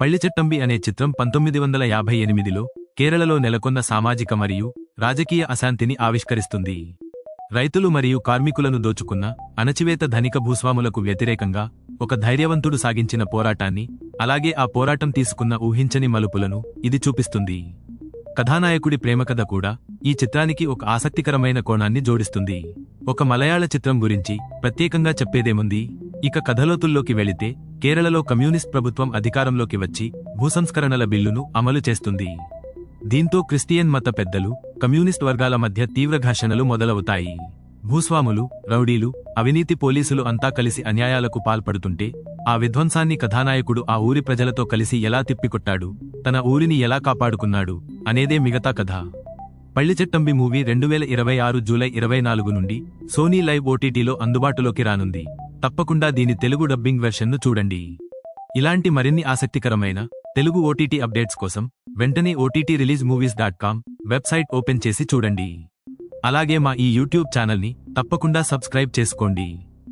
పళ్ళిచెట్టంబి అనే చిత్రం 1958లో కేరళలో నెలకొన్న సామాజిక మరియు రాజకీయ అశాంతిని ఆవిష్కరిస్తుంది. రైతులు మరియు కార్మికులను దోచుకున్న అణచివేత ధనిక భూస్వాములకు వ్యతిరేకంగా ఒక ధైర్యవంతుడు సాగించిన పోరాటాన్ని, అలాగే ఆ పోరాటం తీసుకున్న ఊహించని మలుపులను ఇది చూపిస్తుంది. కథానాయకుడి ప్రేమకథ కూడా ఈ చిత్రానికి ఒక ఆసక్తికరమైన కోణాన్ని జోడిస్తుంది. ఒక మలయాళ చిత్రం గురించి ప్రత్యేకంగా చెప్పేదేముంది? ఇక కథలోతుల్లోకి వెళితే, కేరళలో కమ్యూనిస్ట్ ప్రభుత్వం అధికారంలోకి వచ్చి భూసంస్కరణల బిల్లును అమలు చేస్తుంది. దీంతో క్రిస్టియన్ మత పెద్దలు, కమ్యూనిస్ట్ వర్గాల మధ్య తీవ్ర ఘర్షణలు మొదలవుతాయి. భూస్వాములు, రౌడీలు, అవినీతి పోలీసులు అంతా కలిసి అన్యాయాలకు పాల్పడుతుంటే, ఆ విధ్వంసాన్ని కథానాయకుడు ఆ ఊరి ప్రజలతో కలిసి ఎలా తిప్పికొట్టాడు, తన ఊరిని ఎలా కాపాడుకున్నాడు అనేదే మిగతా కథ. పళ్ళిచెట్టంబి మూవీ 2026 జూలై 24 నుండి సోనీ లైవ్ ఓటీటీలో అందుబాటులోకి రానుంది. తప్పకుండా దీని తెలుగు డబ్బింగ్ వెర్షన్ను చూడండి. ఇలాంటి మరిన్ని ఆసక్తికరమైన తెలుగు ఓటీటీ అప్డేట్స్ కోసం వెంటనే OTTReleaseMovies.com వెబ్సైట్ ఓపెన్ చేసి చూడండి. అలాగే మా ఈ యూట్యూబ్ ఛానల్ని తప్పకుండా సబ్స్క్రైబ్ చేసుకోండి.